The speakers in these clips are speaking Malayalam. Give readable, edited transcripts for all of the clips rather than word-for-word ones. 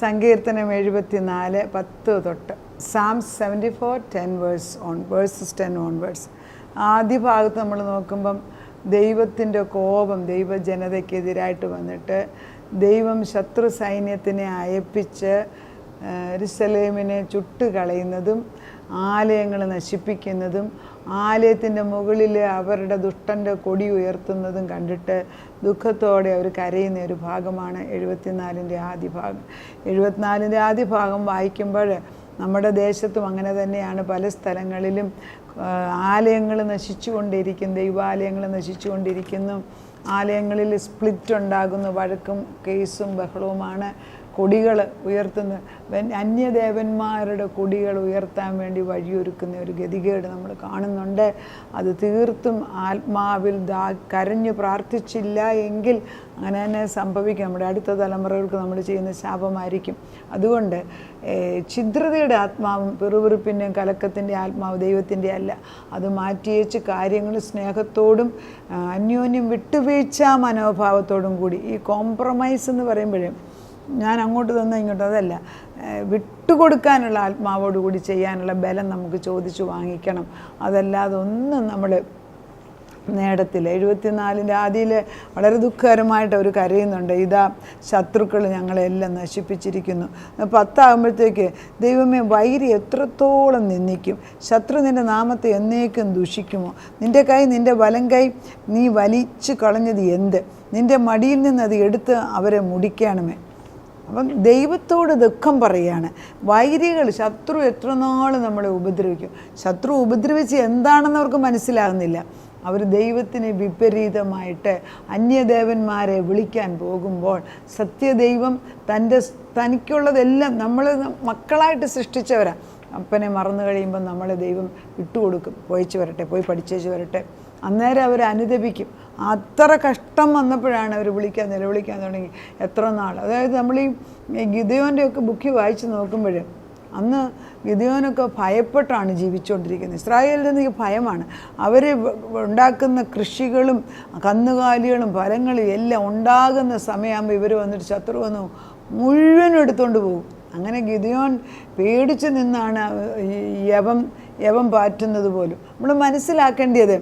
സങ്കീർത്തനം 74:10 തൊട്ട്. സാംസ് 74:10 വേഴ്സസ് 10 ഓൺവേർഡ്സ്. ആദ്യ ഭാഗത്ത് നമ്മൾ നോക്കുമ്പം ദൈവത്തിൻ്റെ കോപം ദൈവജനതയ്ക്കെതിരായിട്ട് വന്നിട്ട് ദൈവം ശത്രു സൈന്യത്തിനെ അയപ്പിച്ച് യെരൂശലേമിനെ ചുട്ടുകളയുന്നതും ആലയങ്ങൾ നശിപ്പിക്കുന്നതും ആലയത്തിൻ്റെ മുകളിൽ അവരുടെ ദുഷ്ടൻ്റെ കൊടി ഉയർത്തുന്നതും കണ്ടിട്ട് ദുഃഖത്തോടെ അവർ കരയുന്ന ഒരു ഭാഗമാണ് 74-ൻ്റെ ആദ്യ ഭാഗം. 74-ൻ്റെ ആദ്യ ഭാഗം വായിക്കുമ്പോൾ നമ്മുടെ ദേശത്തും അങ്ങനെ തന്നെയാണ്. പല സ്ഥലങ്ങളിലും ആലയങ്ങൾ നശിച്ചുകൊണ്ടിരിക്കുന്നു, ദൈവാലയങ്ങൾ നശിച്ചുകൊണ്ടിരിക്കുന്നു. ആലയങ്ങളിൽ സ്പ്ലിറ്റ് ഉണ്ടാകുന്നു, വഴക്കും കേസും ബഹളവുമാണ്. കൊടികൾ ഉയർത്തുന്ന അന്യദേവന്മാരുടെ കൊടികൾ ഉയർത്താൻ വേണ്ടി വഴിയൊരുക്കുന്ന ഒരു ഗതികേട് നമ്മൾ കാണുന്നുണ്ട്. അത് തീർത്തും ആത്മാവിൽ കരഞ്ഞു പ്രാർത്ഥിച്ചില്ല എങ്കിൽ അങ്ങനെ തന്നെ സംഭവിക്കും. നമ്മുടെ അടുത്ത തലമുറകൾക്ക് നമ്മൾ ചെയ്യുന്ന ശാപമായിരിക്കും. അതുകൊണ്ട് ഛിദ്രതയുടെ ആത്മാവും പിറുപിറുപ്പിൻ്റെയും കലക്കത്തിൻ്റെ ആത്മാവ് ദൈവത്തിൻ്റെ അല്ല. അത് മാറ്റിയേച്ച് കാര്യങ്ങൾ സ്നേഹത്തോടും അന്യോന്യം വിട്ടുവീഴ്ച മനോഭാവത്തോടും കൂടി, ഈ കോംപ്രമൈസ് എന്ന് പറയുമ്പോഴേ ഞാൻ അങ്ങോട്ട് തന്ന ഇങ്ങോട്ട് അതല്ല, വിട്ടുകൊടുക്കാനുള്ള ആത്മാവോടുകൂടി ചെയ്യാനുള്ള ബലം നമുക്ക് ചോദിച്ചു വാങ്ങിക്കണം. അതല്ലാതെ ഒന്നും നമ്മൾ നേടത്തില്ല. 74-ൻ്റെ ആദ്യയിൽ വളരെ ദുഃഖകരമായിട്ട് അവർ കരയുന്നുണ്ട്, ഇതാ ശത്രുക്കൾ ഞങ്ങളെല്ലാം നശിപ്പിച്ചിരിക്കുന്നു. 10 ആകുമ്പോഴത്തേക്ക് ദൈവമേ വൈരി എത്രത്തോളം നിന്ദിക്കും, ശത്രു നിൻ്റെ നാമത്തെ എന്നേക്കും ദുഷിക്കുമോ, നിൻ്റെ കൈ നിൻ്റെ വലം കൈ നീ വലിച്ചു കളഞ്ഞത് എന്ത്, നിൻ്റെ മടിയിൽ നിന്ന് അത് എടുത്ത് അവരെ മുടിക്കണമേ. അപ്പം ദൈവത്തോട് ദുഃഖം പറയുകയാണ്. വൈരികൾ ശത്രു എത്ര നാൾ നമ്മളെ ഉപദ്രവിക്കും. ശത്രു ഉപദ്രവിച്ച് എന്താണെന്ന് അവർക്ക് മനസ്സിലാകുന്നില്ല. അവർ ദൈവത്തിന് വിപരീതമായിട്ട് അന്യദേവന്മാരെ വിളിക്കാൻ പോകുമ്പോൾ സത്യദൈവം തനിക്കുള്ളതെല്ലാം നമ്മൾ മക്കളായിട്ട് സൃഷ്ടിച്ചവരാണ്. അപ്പനെ മറന്നു കഴിയുമ്പോൾ നമ്മളെ ദൈവം വിട്ടുകൊടുക്കും, പോയിച്ച് വരട്ടെ, പോയി പഠിച്ചേച്ച് വരട്ടെ. അന്നേരം അവർ അനുദപിക്കും. അത്ര കഷ്ടം വന്നപ്പോഴാണ് അവർ നിലവിളിക്കാൻ തുടങ്ങി. എത്ര നാൾ, അതായത് നമ്മൾ ഈ ഗിദെയോൻ്റെയൊക്കെ ബുക്ക് വായിച്ച് നോക്കുമ്പോൾ അന്ന് ഗിദെയോനൊക്കെ ഭയപ്പെട്ടാണ് ജീവിച്ചുകൊണ്ടിരിക്കുന്നത്. ഇസ്രായേലിൽ നിന്ന് ഭയമാണ്. അവർ ഉണ്ടാക്കുന്ന കൃഷികളും കന്നുകാലികളും ഫലങ്ങളും എല്ലാം ഉണ്ടാകുന്ന സമയമാകുമ്പോൾ ഇവർ വന്നിട്ട് ശത്രു വന്ന് മുഴുവനും എടുത്തുകൊണ്ട് പോകും. അങ്ങനെ ഗിദെയോൻ പേടിച്ച് നിന്നാണ് യവം പാറ്റുന്നത് പോലും. നമ്മൾ മനസ്സിലാക്കേണ്ടത്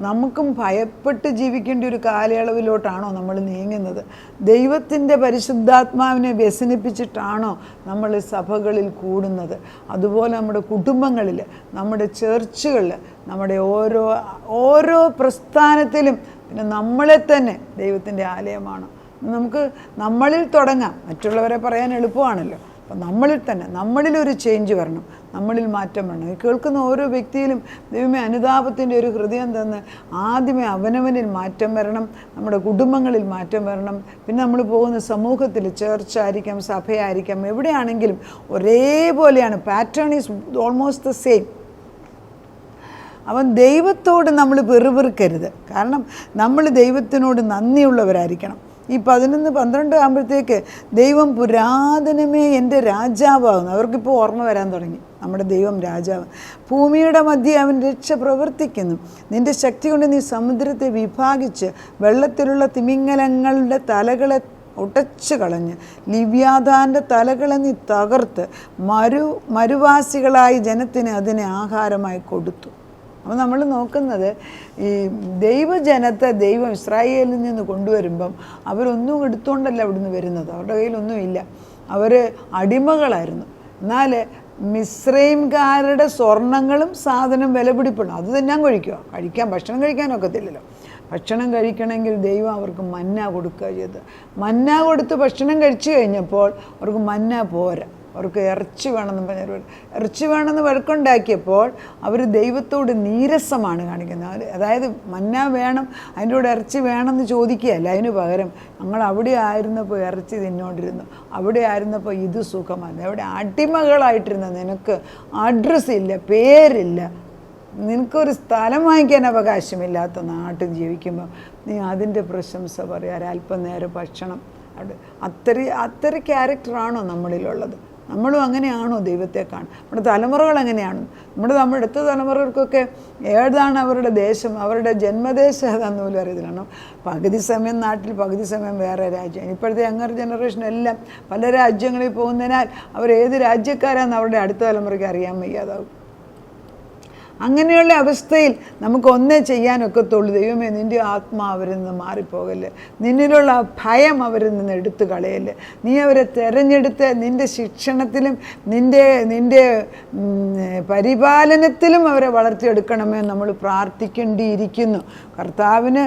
നമുക്കും ഭയപ്പെട്ട് ജീവിക്കേണ്ട ഒരു കാലയളവിലോട്ടാണോ നമ്മൾ നീങ്ങുന്നത്? ദൈവത്തിൻ്റെ പരിശുദ്ധാത്മാവിനെ വ്യസനിപ്പിച്ചിട്ടാണോ നമ്മൾ സഭകളിൽ കൂടുന്നത്? അതുപോലെ നമ്മുടെ കുടുംബങ്ങളിൽ, നമ്മുടെ ചർച്ചുകളിൽ, നമ്മുടെ ഓരോ പ്രസ്ഥാനത്തിലും, പിന്നെ നമ്മളെ തന്നെ ദൈവത്തിൻ്റെ ആലയമാണോ? നമുക്ക് നമ്മളിൽ തുടങ്ങാം. മറ്റുള്ളവരെ പറയാൻ എളുപ്പമാണല്ലോ. അപ്പം നമ്മളിലൊരു ചേഞ്ച് വരണം, നമ്മളിൽ മാറ്റം വരണം. കേൾക്കുന്ന ഓരോ വ്യക്തിയിലും ദൈവമേ അനുതാപത്തിൻ്റെ ഒരു ഹൃദയം തന്ന് ആദ്യമേ അവനവനിൽ മാറ്റം വരണം, നമ്മുടെ കുടുംബങ്ങളിൽ മാറ്റം വരണം. പിന്നെ നമ്മൾ പോകുന്ന സമൂഹത്തിൽ, ചർച്ചായിരിക്കാം, സഭയായിരിക്കാം, എവിടെയാണെങ്കിലും ഒരേപോലെയാണ്. Pattern is almost the same. അവൻ ദൈവത്തോട് നമ്മൾ പെറുപെറുക്കരുത്. കാരണം നമ്മൾ ദൈവത്തിനോട് നന്ദിയുള്ളവരായിരിക്കണം. ഈ 11-12 ആകുമ്പോഴത്തേക്ക് ദൈവം പുരാതനമേ എൻ്റെ രാജാവാകുന്നു. അവർക്കിപ്പോൾ ഓർമ്മ വരാൻ തുടങ്ങി, നമ്മുടെ ദൈവം രാജാവ്. ഭൂമിയുടെ മധ്യേ അവൻ രക്ഷ പ്രവർത്തിക്കുന്നു. നിൻ്റെ ശക്തി കൊണ്ട് നീ സമുദ്രത്തെ വിഭാഗിച്ച് വെള്ളത്തിലുള്ള തിമിംഗലങ്ങളുടെ തലകളെ ഉടച്ചു കളഞ്ഞ് ലിവ്യാഥാൻ്റെ തലകളെ നീ തകർത്ത് മരുവാസികളായി ജനത്തിന് അതിനെ ആഹാരമായി കൊടുത്തു. അപ്പോൾ നമ്മൾ നോക്കുന്നത് ഈ ദൈവജനത്തെ ദൈവം ഇസ്രായേലിൽ നിന്ന് കൊണ്ടുവരുമ്പം അവരൊന്നും എടുത്തുകൊണ്ടല്ല അവിടുന്ന് വരുന്നത്. അവരുടെ കയ്യിലൊന്നുമില്ല, അവർ അടിമകളായിരുന്നു. എന്നാൽ മിസ്രൈംകാരുടെ സ്വർണ്ണങ്ങളും സാധനം വിലപിടിപ്പുണ്ട്. അത് തന്നെ ഭക്ഷണം കഴിക്കാനൊക്കത്തില്ലല്ലോ. ഭക്ഷണം കഴിക്കണമെങ്കിൽ ദൈവം അവർക്ക് മന്ന കൊടുക്കുക ചെയ്ത്. മന്ന കൊടുത്ത് ഭക്ഷണം കഴിച്ചു കഴിഞ്ഞപ്പോൾ അവർക്ക് മന്ന പോരാ, അവർക്ക് ഇറച്ചി വേണമെന്ന് പറഞ്ഞ ഇറച്ചി വേണമെന്ന് വഴക്കുണ്ടാക്കിയപ്പോൾ അവർ ദൈവത്തോട് നീരസമാണ് കാണിക്കുന്നത്. അതായത് മന്ന വേണം, അതിൻ്റെ കൂടെ ഇറച്ചി വേണമെന്ന് ചോദിക്കുകയല്ല. അതിന് പകരം ഞങ്ങൾ അവിടെ ആയിരുന്നപ്പോൾ ഇറച്ചി തിന്നോണ്ടിരുന്നു, അവിടെ ആയിരുന്നപ്പോൾ ഇത് സുഖമാണ്. അവിടെ അടിമകളായിട്ടിരുന്ന നിനക്ക് അഡ്രസ്സ് ഇല്ല, പേരില്ല, നിനക്കൊരു സ്ഥലം വാങ്ങിക്കാൻ അവകാശമില്ലാത്ത നാട്ടിൽ ജീവിക്കുമ്പോൾ നീ അതിൻ്റെ പ്രശംസ പറയാൻ അല്പം നേരം ഭക്ഷണം. അത്ര ക്യാരക്ടറാണോ നമ്മളിലുള്ളത്? നമ്മളും അങ്ങനെയാണോ ദൈവത്തെ കാണും? നമ്മുടെ തലമുറകൾ എങ്ങനെയാണ്? നമ്മുടെ അടുത്ത തലമുറകൾക്കൊക്കെ ഏതാണ് അവരുടെ ദേശം, അവരുടെ ജന്മദേശം ഏതാണെന്ന് പോലും അറിയത്തില്ല. പകുതി സമയം നാട്ടിൽ, പകുതി സമയം വേറെ രാജ്യം. ഇപ്പോഴത്തെ യങ്ങർ ജനറേഷൻ എല്ലാം പല രാജ്യങ്ങളിൽ പോകുന്നതിനാൽ അവർ ഏത് രാജ്യക്കാരാണെന്ന് അവരുടെ അടുത്ത തലമുറയ്ക്ക് അറിയാൻ വയ്യാതാവും. അങ്ങനെയുള്ള അവസ്ഥയിൽ നമുക്ക് ഒന്നേ ചെയ്യാനൊക്കത്തുള്ളൂ, ദൈവമേ നിൻ്റെ ആത്മാവ് അവരിൽ നിന്ന് മാറിപ്പോകല്ലേ, നിന്നിലുള്ള ഭയം അവരിൽ നിന്ന് എടുത്തു കളയല്ലേ, നീ അവരെ തിരഞ്ഞെടുത്ത് നിൻ്റെ ശിക്ഷണത്തിലും നിൻ്റെ പരിപാലനത്തിലും അവരെ വളർത്തിയെടുക്കണമേ നമ്മൾ പ്രാർത്ഥിക്കേണ്ടിയിരിക്കുന്നു. കർത്താവിന്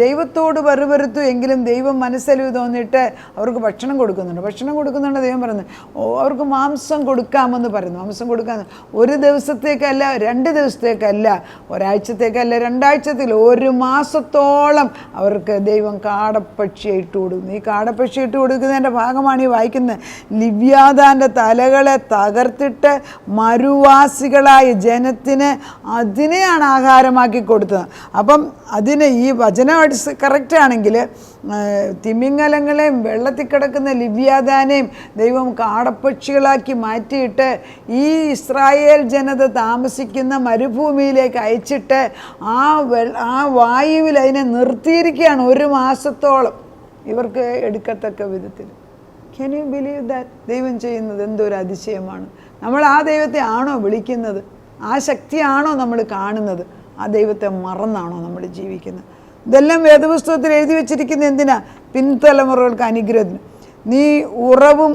ദൈവത്തോട് വെറുവെറുത്തു എങ്കിലും ദൈവം മനസ്സലിവ് തോന്നിയിട്ട് അവർക്ക് ഭക്ഷണം കൊടുക്കുന്നുണ്ട്. ദൈവം പറയുന്നത് അവർക്ക് മാംസം കൊടുക്കാമെന്ന് പറയുന്നു. മാംസം കൊടുക്കാമെന്ന് ഒരു ദിവസത്തേക്കല്ല, 2 ദിവസത്തേക്കല്ല, ഒരാഴ്ചത്തേക്കല്ല, 2 ആഴ്ചത്തിൽ 1 മാസത്തോളം അവർക്ക് ദൈവം കാടപ്പക്ഷിയെ ഇട്ട് കൊടുക്കുന്നു. ഈ കാടപ്പക്ഷി ഇട്ട് കൊടുക്കുന്നതിൻ്റെ ഭാഗമാണ് ഈ വായിക്കുന്നത്. ലിവ്യാതാൻ്റെ തലകളെ തകർത്തിട്ട് മരുവാസികളായ ജനത്തിന് അതിനെയാണ് ആഹാരമാക്കി കൊടുത്തത്. അപ്പം അതിന് ഈ വചനം കറക്റ്റാണെങ്കിൽ തിമിംഗലങ്ങളെയും വെള്ളത്തിൽ കിടക്കുന്ന ലിവ്യാതാനെയും ദൈവം കാടപ്പക്ഷികളാക്കി മാറ്റിയിട്ട് ഈ ഇസ്രായേൽ ജനത താമസിക്കുന്ന മരുഭൂമിയിലേക്ക് അയച്ചിട്ട് ആ വായുവിൽ അതിനെ നിർത്തിയിരിക്കുകയാണ് 1 മാസത്തോളം ഇവർക്ക് എടുക്കത്തക്ക വിധത്തിൽ. Can you believe that? ദൈവം ചെയ്യുന്നത് എന്തൊരു അതിശയമാണ്. നമ്മൾ ആ ദൈവത്തെ ആണോ വിളിക്കുന്നത്? ആ ശക്തിയാണോ നമ്മൾ കാണുന്നത്? ആ ദൈവത്തെ മറന്നാണോ നമ്മൾ ജീവിക്കുന്നത്? ഇതെല്ലാം വേദപുസ്തകത്തിൽ എഴുതി വെച്ചിരിക്കുന്നത് എന്തിനാ? പിൻതലമുറകൾക്ക് അനുഗ്രഹത്തിന്. നീ ഉറവും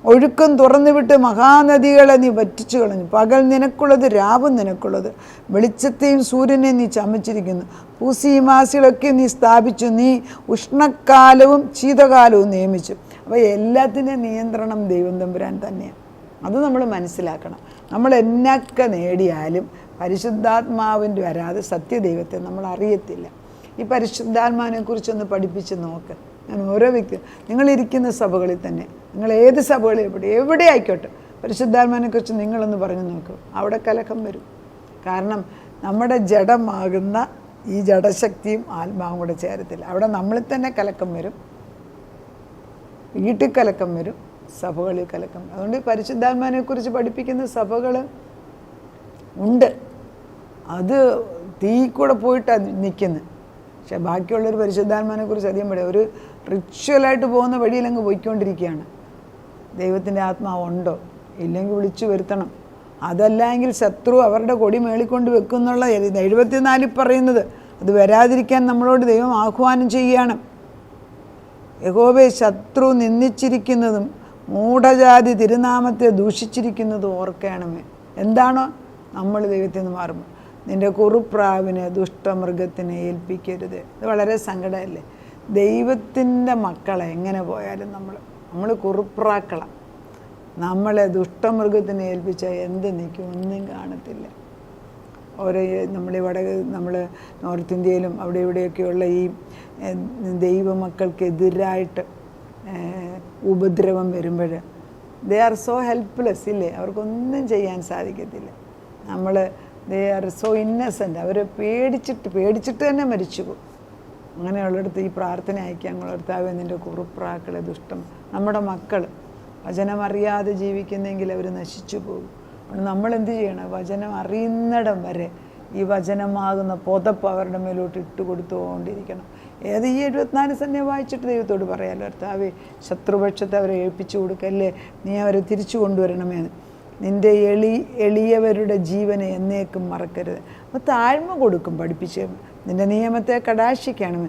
ഒഴുക്കും തുറന്നുവിട്ട് മഹാനദികളെ നീ വറ്റിച്ചു കളഞ്ഞു. പകൽ നിനക്കുള്ളത്, രാവും നിനക്കുള്ളത്. വെളിച്ചത്തെയും സൂര്യനെയും നീ ചമച്ചിരിക്കുന്നു. പൂസിമാസികളൊക്കെ നീ സ്ഥാപിച്ചു. നീ ഉഷ്ണക്കാലവും ശീതകാലവും നിയമിച്ചു. അപ്പോൾ എല്ലാത്തിൻ്റെ നിയന്ത്രണം ദൈവം തമ്പുരാൻ തന്നെയാണ്. അത് നമ്മൾ മനസ്സിലാക്കണം. നമ്മൾ എന്നൊക്കെ നേടിയാലും പരിശുദ്ധാത്മാവിൻ്റെ വരാതെ സത്യദൈവത്തെ നമ്മൾ അറിയത്തില്ല. ഈ പരിശുദ്ധാത്മാവിനെ കുറിച്ചൊന്ന് പഠിപ്പിച്ച് നോക്ക്. ഞാൻ ഓരോ വ്യക്തി, നിങ്ങളിരിക്കുന്ന സഭകളിൽ തന്നെ, നിങ്ങൾ ഏത് സഭകളിൽ എവിടെ ആയിക്കോട്ടെ, പരിശുദ്ധാത്മാവിനെ കുറിച്ച് നിങ്ങളൊന്ന് പറഞ്ഞു നോക്കൂ. അവിടെ കലഹം വരും. കാരണം നമ്മുടെ ജഡമാകുന്ന ഈ ജഡശക്തിയും ആത്മാവും കൂടെ ചേരത്തില്ല. അവിടെ നമ്മളിൽ തന്നെ കലക്കം വരും, വീട്ടിൽ കലക്കം വരും, സഭകളിൽ കലക്കം. അതുകൊണ്ട് പരിശുദ്ധാത്മാവിനെ കുറിച്ച് പഠിപ്പിക്കുന്ന സഭകൾ ഉണ്ട്. അത് തീ കൂടെ പോയിട്ട് നിൽക്കുന്നത്. പക്ഷെ ബാക്കിയുള്ളൊരു പരിശുദ്ധാത്മാവിനെ കുറിച്ച് അധികം പറയാം. ഒരു റിച്വലായിട്ട് പോകുന്ന വഴിയിലങ്ങ് പോയിക്കൊണ്ടിരിക്കുകയാണ്. ദൈവത്തിൻ്റെ ആത്മാവുണ്ടോ ഇല്ലെങ്കിൽ വിളിച്ചു വരുത്തണം. അതല്ലെങ്കിൽ ശത്രു അവരുടെ കൊടി മേളിക്കൊണ്ട് വെക്കുന്നുള്ള 74 പറയുന്നത്. അത് വരാതിരിക്കാൻ നമ്മളോട് ദൈവം ആഹ്വാനം ചെയ്യുകയാണ്. യഹോവേ, ശത്രു നിന്ദിച്ചിരിക്കുന്നതും മൂഢജാതി തിരുനാമത്തെ ദൂഷിച്ചിരിക്കുന്നതും ഓർക്കണമേ. എന്താണോ നമ്മൾ ദൈവത്തിൽ നിന്ന് മാറുമ്പോൾ നിൻ്റെ കുറുപ്രാവിനെ ദുഷ്ടമൃഗത്തിനെ ഏൽപ്പിക്കരുത്. ഇത് വളരെ സങ്കടമല്ലേ? ദൈവത്തിൻ്റെ മക്കളെ എങ്ങനെ പോയാലും നമ്മൾ കുറുപ്രാക്കളാണ്. നമ്മളെ ദുഷ്ടമൃഗത്തിനെ ഏൽപ്പിച്ചാൽ എന്ത് നിൽക്കും? ഒന്നും കാണത്തില്ല. നമ്മൾ നോർത്ത് ഇന്ത്യയിലും അവിടെ ഇവിടെയൊക്കെയുള്ള ഈ ദൈവമക്കൾക്കെതിരായിട്ട് ഉപദ്രവം വരുമ്പോൾ ദേ ആർ സോ ഹെൽപ്ലെസ് ഇല്ലേ? അവർക്കൊന്നും ചെയ്യാൻ സാധിക്കത്തില്ല. They are so innocent. അവർ പേടിച്ചിട്ട് തന്നെ മരിച്ചു പോകും. അങ്ങനെയുള്ളിടത്ത് ഈ പ്രാർത്ഥന അയക്കാൻ കർത്താവേ നിൻ്റെ കുറുപ്രാക്കളെ ദുഷ്ടം. നമ്മുടെ മക്കൾ വചനം അറിയാതെ ജീവിക്കുന്നെങ്കിൽ അവർ നശിച്ചു പോകും. അതുകൊണ്ട് നമ്മളെന്ത് ചെയ്യണം? വചനം അറിയുന്നിടം വരെ ഈ വചനമാകുന്ന പുതപ്പ് അവരുടെ മേലോട്ട് ഇട്ട് കൊടുത്തുകൊണ്ടിരിക്കണം. ഈ 74 സന്ധ്യ വായിച്ചിട്ട് ദൈവത്തോട് പറയാമല്ലോ, കർത്താവേ ശത്രുപക്ഷത്തെ അവരെ ഏൽപ്പിച്ചു കൊടുക്കല്ലേ, നീ അവരെ തിരിച്ചു കൊണ്ടുവരണമേന്ന്. നിൻ്റെ എളിയവരുടെ ജീവനെ എന്നേക്കും മറക്കരുത്. അപ്പോൾ താഴ്മ കൊടുക്കും പഠിപ്പിച്ച്. നിൻ്റെ നിയമത്തെ കടാക്ഷിക്കണം.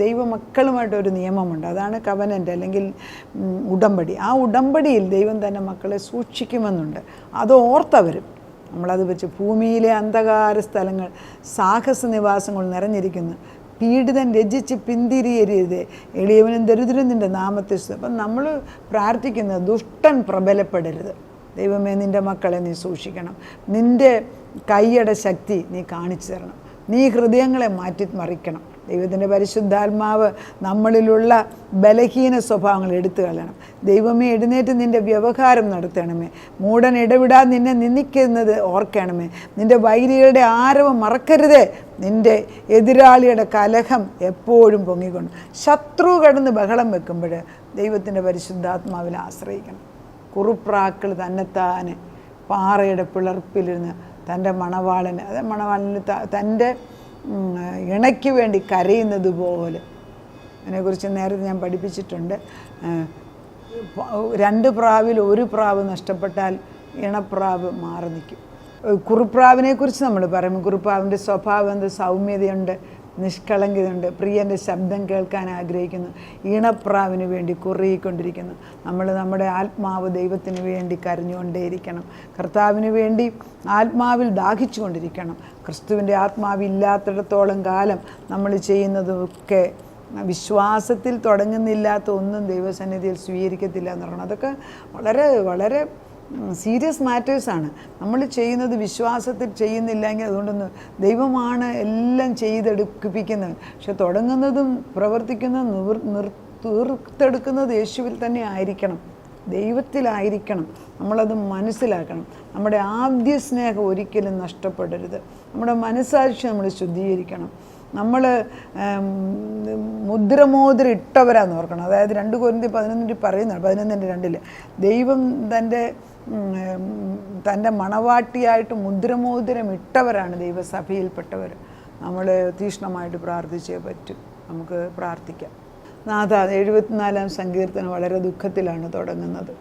ദൈവമക്കളുമായിട്ടൊരു നിയമമുണ്ട്. അതാണ് കവനൻ്റ് അല്ലെങ്കിൽ ഉടമ്പടി. ആ ഉടമ്പടിയിൽ ദൈവം തന്നെ മക്കളെ സൂക്ഷിക്കുമെന്നുണ്ട്. അത് ഓർത്തവരും നമ്മളത് വെച്ച് ഭൂമിയിലെ അന്ധകാര സ്ഥലങ്ങൾ സാഹസ നിവാസങ്ങൾ നിറഞ്ഞിരിക്കുന്നു. പീഡിതൻ രചിച്ച് പിന്തിരിയരുത്, എളിയവനും ദരിദ്രനും നിൻ്റെ നാമത്തെ. അപ്പം നമ്മൾ പ്രാർത്ഥിക്കുന്നത് ദുഷ്ടൻ പ്രബലപ്പെടരുത്. ദൈവമേ, നിൻ്റെ മക്കളെ നീ സൂക്ഷിക്കണം. നിൻ്റെ കൈയുടെ ശക്തി നീ കാണിച്ചു തരണം. നീ ഹൃദയങ്ങളെ മാറ്റിമറിക്കണം. ദൈവത്തിൻ്റെ പരിശുദ്ധാത്മാവ് നമ്മളിലുള്ള ബലഹീന സ്വഭാവങ്ങൾ എടുത്തു കളയണം. ദൈവമേ, എഴുന്നേറ്റ് നിൻ്റെ വ്യവഹാരം നടത്തണമേ. മൂടൻ ഇടവിടാതെ നിന്നെ നിന്ദിക്കുന്നത് ഓർക്കണമേ. നിൻ്റെ വൈരികളുടെ ആരവം മറക്കരുതേ. നിൻ്റെ എതിരാളിയുടെ കലഹം എപ്പോഴും പൊങ്ങിക്കൊണ്ട് ശത്രു കടന്ന് ബഹളം വെക്കുമ്പോൾ ദൈവത്തിൻ്റെ പരിശുദ്ധാത്മാവിൽ ആശ്രയിക്കണം. കുറുപ്രാക്കൾ തന്നെത്താനെ പാറയുടെ പിളർപ്പിലിരുന്ന് തൻ്റെ മണവാളന്, അത് മണവാളന് തൻ്റെ ഇണയ്ക്ക് വേണ്ടി കരയുന്നത് പോലെ. അതിനെക്കുറിച്ച് നേരത്തെ ഞാൻ പഠിപ്പിച്ചിട്ടുണ്ട്. 2 പ്രാവിൽ 1 പ്രാവ് നഷ്ടപ്പെട്ടാൽ ഇണപ്രാവ് മാറി നിൽക്കും. കുറുപ്രാവിനെക്കുറിച്ച് നമ്മൾ പറയുമ്പോൾ കുറുപ്രാവിൻ്റെ സ്വഭാവം എന്ത്? സൗമ്യതയുണ്ട്, നിഷ്കളങ്കതയുണ്ട്, പ്രിയൻ്റെ ശബ്ദം കേൾക്കാൻ ആഗ്രഹിക്കുന്നു, ഈണപ്രാവിന് വേണ്ടി കുറുകിക്കൊണ്ടിരിക്കുന്നു. നമ്മൾ നമ്മുടെ ആത്മാവ് ദൈവത്തിന് വേണ്ടി കരഞ്ഞുകൊണ്ടേയിരിക്കണം. കർത്താവിന് വേണ്ടി ആത്മാവിൽ ദാഹിച്ചു കൊണ്ടിരിക്കണം. ക്രിസ്തുവിൻ്റെ ആത്മാവില്ലാത്തിടത്തോളം കാലം നമ്മൾ ചെയ്യുന്നതൊക്കെ വിശ്വാസത്തിൽ തുടങ്ങുന്നില്ലാത്ത ഒന്നും ദൈവസന്നിധിയിൽ സ്വീകരിക്കത്തില്ല എന്ന് പറയണം. അതൊക്കെ വളരെ വളരെ സീരിയസ് മാറ്റേഴ്സാണ്. നമ്മൾ ചെയ്യുന്നത് വിശ്വാസത്തിൽ ചെയ്യുന്നില്ലെങ്കിൽ അതുകൊണ്ടൊന്ന് ദൈവമാണ് എല്ലാം ചെയ്തെടുപ്പിക്കുന്നത്. പക്ഷെ തുടങ്ങുന്നതും പ്രവർത്തിക്കുന്നതും തീർത്തെടുക്കുന്നത് യേശുവിൽ തന്നെ ആയിരിക്കണം, ദൈവത്തിലായിരിക്കണം. നമ്മളത് മനസ്സിലാക്കണം. നമ്മുടെ ആദ്യ സ്നേഹം ഒരിക്കലും നഷ്ടപ്പെടരുത്. നമ്മുടെ മനസ്സാക്ഷി നമ്മൾ ശുദ്ധീകരിക്കണം. നമ്മൾ മുദ്രമോതിരം ഇട്ടവരാന്ന് ഓർക്കണം. അതായത് 2 കൊരിന്ത്യർ 11 പറയുന്നുണ്ട്, 11:2 ദൈവം തൻ്റെ മണവാട്ടിയായിട്ട് മുദ്രമോതിരം ഇട്ടവരാണ് ദൈവസഭയിൽപ്പെട്ടവർ. നമ്മൾ തീക്ഷ്ണമായിട്ട് പ്രാർത്ഥിച്ചേ പറ്റും. നമുക്ക് പ്രാർത്ഥിക്കാം. നാഥ, 74-ാം സങ്കീർത്തനം വളരെ ദുഃഖത്തിലാണ് തുടങ്ങുന്നത്,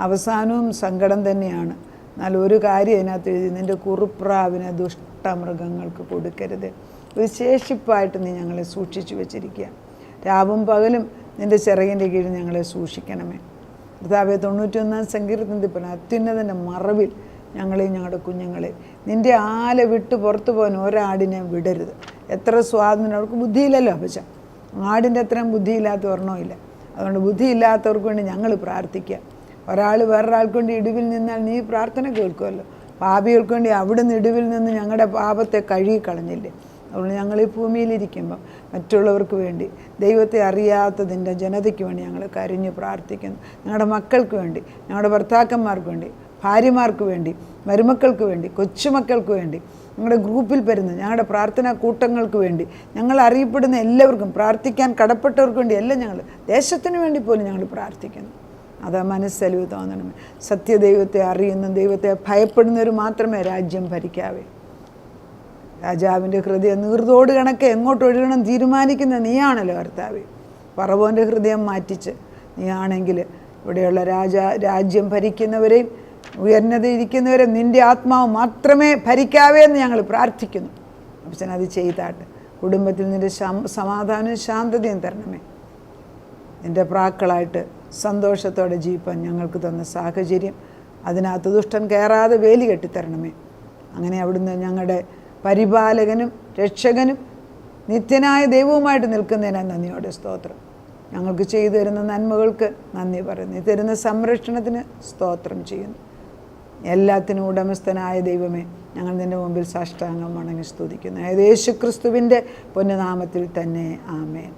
അവസാനവും സങ്കടം തന്നെയാണ്. എന്നാൽ ഒരു കാര്യം അതിനകത്ത് എഴുതി, നിൻ്റെ കുറുപ്രാവിനെ ദുഷ്ടമൃഗങ്ങൾക്ക് കൊടുക്കരുത്. ഒരു ശേഷിപ്പായിട്ട് നീ ഞങ്ങളെ സൂക്ഷിച്ചു വെച്ചിരിക്കുക. രാവും പകലും നിൻ്റെ ചിറകിൻ്റെ കീഴിൽ ഞങ്ങളെ സൂക്ഷിക്കണമേ. കർത്താവേ, 91-ാം സങ്കീർത്തനത്തിൽ പറഞ്ഞ അത്യുന്നതൻ്റെ മറവിൽ ഞങ്ങളെയും ഞങ്ങളുടെ കുഞ്ഞുങ്ങളെ, നിൻ്റെ ആല വിട്ട് പുറത്തു പോകാൻ ഒരാടിനെ വിടരുത്. എത്ര സ്വാതന്ത്ര്യം, അവർക്ക് ബുദ്ധിയില്ലല്ലോ. അപ്പച്ച ആടിൻ്റെ അത്രയും ബുദ്ധിയില്ലാത്ത ഒരെണ്ണമില്ല. അതുകൊണ്ട് ബുദ്ധിയില്ലാത്തവർക്ക് വേണ്ടി ഞങ്ങൾ പ്രാർത്ഥിക്കുക. ഒരാൾ വേറൊരാൾക്ക് വേണ്ടി ഇടിവിൽ നിന്നാൽ നീ പ്രാർത്ഥന കേൾക്കുമല്ലോ. പാപികൾക്ക് വേണ്ടി അവിടുന്ന് ഇടിവിൽ നിന്ന് ഞങ്ങളുടെ പാപത്തെ കഴുകിക്കളഞ്ഞില്ലേ. അതുകൊണ്ട് ഞങ്ങൾ ഈ ഭൂമിയിലിരിക്കുമ്പം മറ്റുള്ളവർക്ക് വേണ്ടി, ദൈവത്തെ അറിയാത്തതിൻ്റെ ജനതയ്ക്ക് വേണ്ടി ഞങ്ങൾ കരഞ്ഞ് പ്രാർത്ഥിക്കുന്നു. ഞങ്ങളുടെ മക്കൾക്ക് വേണ്ടി, ഞങ്ങളുടെ ഭർത്താക്കന്മാർക്ക് വേണ്ടി, ഭാര്യമാർക്ക് വേണ്ടി, മരുമക്കൾക്ക് വേണ്ടി, കൊച്ചുമക്കൾക്ക് വേണ്ടി, ഞങ്ങളുടെ ഗ്രൂപ്പിൽ വരുന്ന ഞങ്ങളുടെ പ്രാർത്ഥനാ കൂട്ടങ്ങൾക്ക് വേണ്ടി, ഞങ്ങൾ അറിയപ്പെടുന്ന എല്ലാവർക്കും, പ്രാർത്ഥിക്കാൻ കടപ്പെട്ടവർക്ക് വേണ്ടി എല്ലാം ഞങ്ങൾ, ദേശത്തിന് വേണ്ടി പോലും ഞങ്ങൾ പ്രാർത്ഥിക്കുന്നു. അത് മനസ്സലിവ് തോന്നണമേ. സത്യദൈവത്തെ അറിയുന്ന, ദൈവത്തെ ഭയപ്പെടുന്നവർ മാത്രമേ രാജ്യം ഭരിക്കാവേ. രാജാവിൻ്റെ ഹൃദയം നീർത്തോട് കണക്കെ എങ്ങോട്ട് ഒഴുകണം തീരുമാനിക്കുന്ന നീയാണല്ലോ കർത്താവേ. ഫറവോൻ്റെ ഹൃദയം മാറ്റിച്ച് നീയാണെങ്കിൽ ഇവിടെയുള്ള രാജ്യം ഭരിക്കുന്നവരെയും ഉയർന്നതിരിക്കുന്നവരെയും നിൻ്റെ ആത്മാവ് മാത്രമേ ഭരിക്കാവേ എന്ന് ഞങ്ങൾ പ്രാർത്ഥിക്കുന്നു. അപ്പച്ചൻ അത് ചെയ്താട്ട് കുടുംബത്തിൽ നിൻ്റെ സമാധാനവും ശാന്തതയും തരണമേ. നിൻ്റെ പ്രാക്കളായിട്ട് സന്തോഷത്തോടെ ജീവിപ്പാൻ ഞങ്ങൾക്ക് തന്ന സാഹചര്യം, അതിനകത്ത് ദുഷ്ടൻ കയറാതെ വേലി കെട്ടിത്തരണമേ. അങ്ങനെ അവിടുന്ന് ഞങ്ങളുടെ പരിപാലകനും രക്ഷകനും നിത്യനായ ദൈവവുമായിട്ട് നിൽക്കുന്നതിനാണ് നന്ദിയോടെ സ്തോത്രം. ഞങ്ങൾക്ക് ചെയ്തു തരുന്ന നന്മകൾക്ക് നന്ദി പറയുന്നു. നീ തരുന്ന സംരക്ഷണത്തിന് സ്തോത്രം ചെയ്യുന്നു. എല്ലാത്തിനും ഉടമസ്ഥനായ ദൈവമേ, ഞങ്ങൾ നിൻ്റെ മുമ്പിൽ സാഷ്ടാംഗം വണങ്ങി സ്തുതിക്കുന്നു. യേശു ക്രിസ്തുവിൻ്റെ പൊന്നുനാമത്തിൽ തന്നെ ആമേൻ.